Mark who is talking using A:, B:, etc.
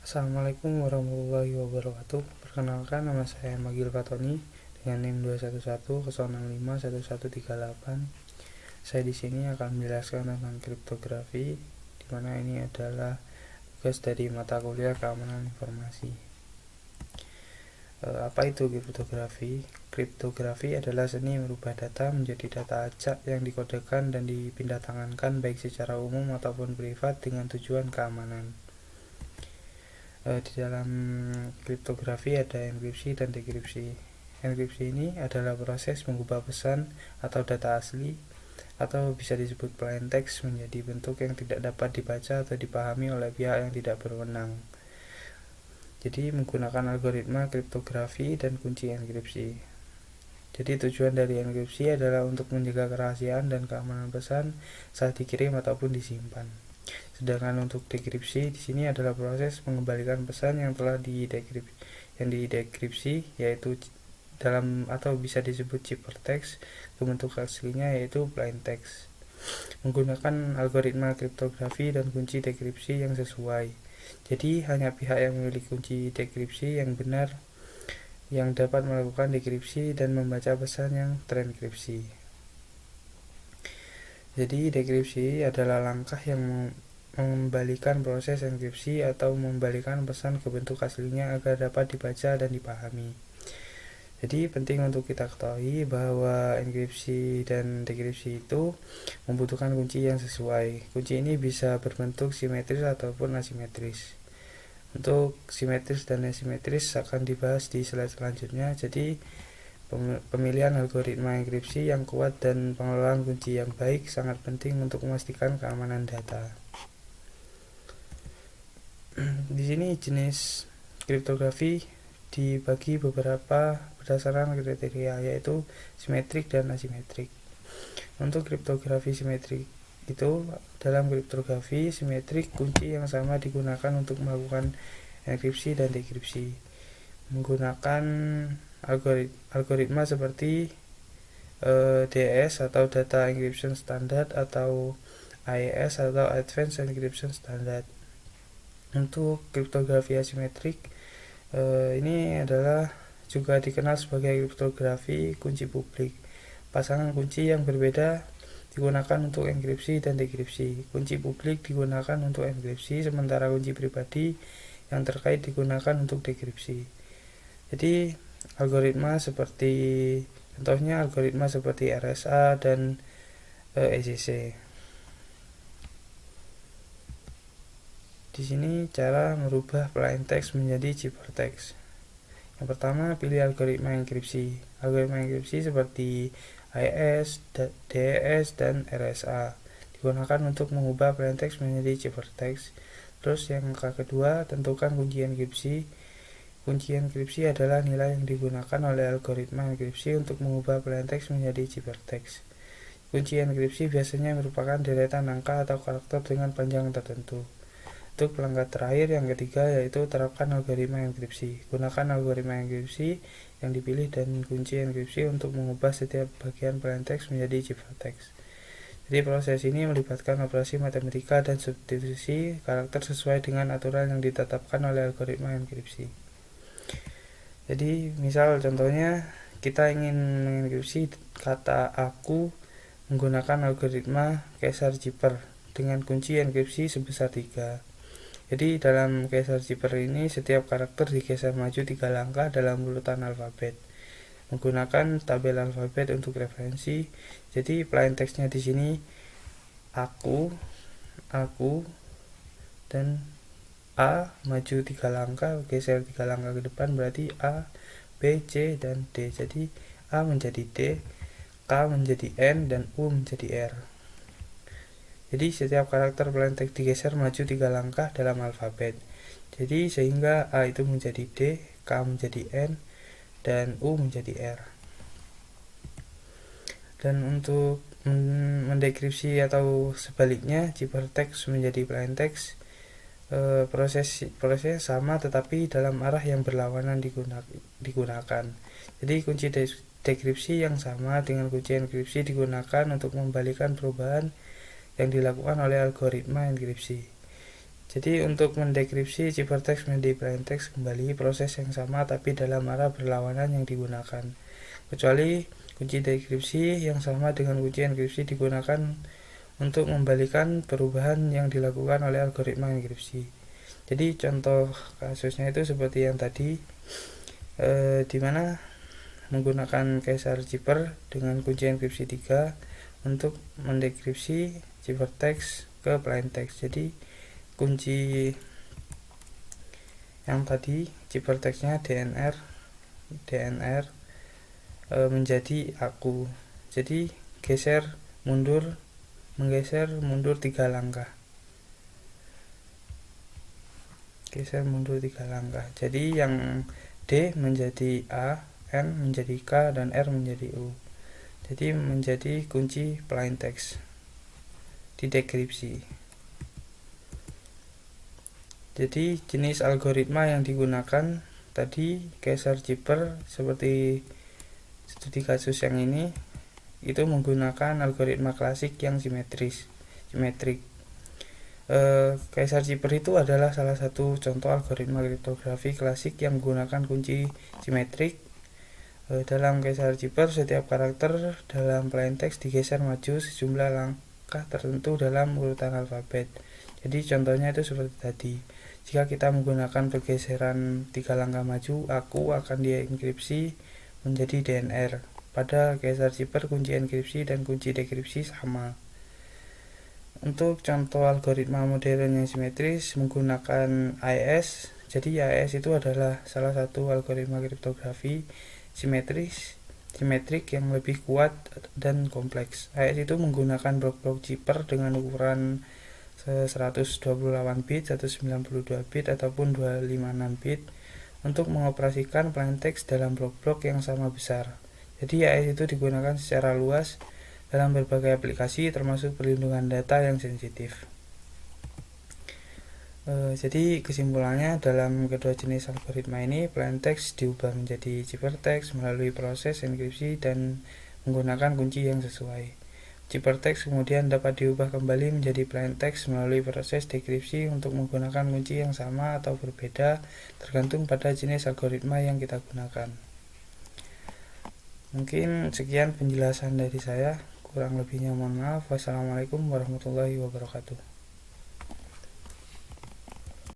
A: Assalamualaikum warahmatullahi wabarakatuh. Perkenalkan, nama saya Magil Fatoni dengan NIM 21106511138. Saya di sini akan menjelaskan tentang kriptografi, di mana ini adalah tugas dari mata kuliah keamanan informasi. Apa itu kriptografi? Kriptografi adalah seni merubah data menjadi data acak yang dikodekan dan dipindah tangankan baik secara umum ataupun privat dengan tujuan keamanan. Di dalam kriptografi ada enkripsi dan dekripsi. Enkripsi ini adalah proses mengubah pesan atau data asli atau bisa disebut plain text menjadi bentuk yang tidak dapat dibaca atau dipahami oleh pihak yang tidak berwenang. Jadi menggunakan algoritma kriptografi dan kunci enkripsi. Jadi tujuan dari enkripsi adalah untuk menjaga kerahasiaan dan keamanan pesan saat dikirim ataupun disimpan. Sedangkan untuk dekripsi di sini adalah proses mengembalikan pesan yang telah didekripsi, yaitu dalam atau bisa disebut ciphertext ke bentuk aslinya yaitu plain text. Menggunakan algoritma kriptografi dan kunci dekripsi yang sesuai. Jadi hanya pihak yang memiliki kunci dekripsi yang benar yang dapat melakukan dekripsi dan membaca pesan yang terenkripsi. Jadi dekripsi adalah langkah yang mengembalikan proses enkripsi atau membalikan pesan ke bentuk aslinya agar dapat dibaca dan dipahami. Jadi penting untuk kita ketahui bahwa enkripsi dan dekripsi itu membutuhkan kunci yang sesuai. Kunci ini bisa berbentuk simetris ataupun asimetris. Untuk simetris dan asimetris akan dibahas di slide selanjutnya. Jadi pemilihan algoritma enkripsi yang kuat dan pengelolaan kunci yang baik sangat penting untuk memastikan keamanan data. Di sini jenis kriptografi dibagi beberapa berdasarkan kriteria, yaitu simetrik dan asimetrik. Untuk kriptografi simetrik itu, dalam kriptografi simetrik kunci yang sama digunakan untuk melakukan enkripsi dan dekripsi menggunakan algoritma seperti DES atau Data Encryption Standard atau AES atau Advanced Encryption Standard. Untuk kriptografi asimetrik ini adalah juga dikenal sebagai kriptografi kunci publik. Pasangan kunci yang berbeda digunakan untuk enkripsi dan dekripsi. Kunci publik digunakan untuk enkripsi, sementara kunci pribadi yang terkait digunakan untuk dekripsi. Jadi contohnya algoritma seperti RSA dan ECC. Di sini cara merubah plain text menjadi ciphertext. Yang pertama, pilih algoritma enkripsi. Algoritma enkripsi seperti AES, DES, dan RSA digunakan untuk mengubah plain text menjadi ciphertext. Terus yang kedua, tentukan kunci enkripsi. Kunci enkripsi adalah nilai yang digunakan oleh algoritma enkripsi untuk mengubah plain text menjadi ciphertext. Kunci enkripsi biasanya merupakan deretan angka atau karakter dengan panjang tertentu. Untuk langkah terakhir yang ketiga yaitu terapkan algoritma enkripsi. Gunakan algoritma enkripsi yang dipilih dan kunci enkripsi untuk mengubah setiap bagian plain text menjadi ciphertext. Jadi proses ini melibatkan operasi matematika dan substitusi karakter sesuai dengan aturan yang ditetapkan oleh algoritma enkripsi. Jadi misal contohnya kita ingin mengenkripsi kata aku menggunakan algoritma Caesar-Cipher dengan kunci enkripsi sebesar 3. Jadi dalam Caesar-Cipher ini setiap karakter digeser maju 3 langkah dalam urutan alfabet. Menggunakan tabel alfabet untuk referensi. Jadi plain textnya di sini aku dan A maju 3 langkah, geser 3 langkah ke depan berarti A, B, C, dan D. Jadi A menjadi D, K menjadi N, dan U menjadi R. Jadi setiap karakter plain text digeser maju 3 langkah dalam alfabet. Jadi sehingga A itu menjadi D, K menjadi N, dan U menjadi R. Dan untuk mendekripsi atau sebaliknya ciphertext menjadi plain text, prosesnya sama tetapi dalam arah yang berlawanan digunakan. Jadi kunci dekripsi yang sama dengan kunci enkripsi digunakan untuk membalikan perubahan yang dilakukan oleh algoritma enkripsi. Jadi untuk mendekripsi ciphertext menjadi plaintext kembali proses yang sama tapi dalam arah berlawanan yang digunakan. Kecuali kunci dekripsi yang sama dengan kunci enkripsi digunakan untuk membalikan perubahan yang dilakukan oleh algoritma enkripsi. Jadi contoh kasusnya itu seperti yang tadi, di mana menggunakan Caesar Cipher dengan kunci enkripsi 3 untuk mendekripsi ciphertext ke plaintext. Jadi kunci yang tadi ciphertextnya DNR menjadi aku. Jadi menggeser mundur 3 langkah. Jadi yang D menjadi A, N menjadi K, dan R menjadi U. Jadi menjadi kunci plaintext didekripsi. Jadi jenis algoritma yang digunakan tadi Caesar Cipher seperti studi kasus yang ini itu menggunakan algoritma klasik yang simetrik. Caesar Cipher itu adalah salah satu contoh algoritma kriptografi klasik yang menggunakan kunci simetrik. Dalam Caesar Cipher setiap karakter dalam plaintext digeser maju sejumlah langkah tertentu dalam urutan alfabet. Jadi contohnya itu seperti tadi. Jika kita menggunakan pergeseran 3 langkah maju, aku akan dienkripsi menjadi DNR. Pada Caesar Cipher kunci enkripsi dan kunci dekripsi sama. Untuk contoh algoritma modern yang simetris menggunakan AES. Jadi AES itu adalah salah satu algoritma kriptografi simetrik yang lebih kuat dan kompleks. AES itu menggunakan blok-blok Cipher dengan ukuran 128 bit, 192 bit, ataupun 256 bit untuk mengoperasikan plaintext dalam blok-blok yang sama besar. Jadi AES itu digunakan secara luas dalam berbagai aplikasi termasuk perlindungan data yang sensitif. Jadi kesimpulannya dalam kedua jenis algoritma ini plaintext diubah menjadi ciphertext melalui proses enkripsi dan menggunakan kunci yang sesuai. Ciphertext kemudian dapat diubah kembali menjadi plaintext melalui proses dekripsi untuk menggunakan kunci yang sama atau berbeda tergantung pada jenis algoritma yang kita gunakan. Mungkin sekian penjelasan dari saya, kurang lebihnya mohon maaf. Wassalamualaikum warahmatullahi wabarakatuh.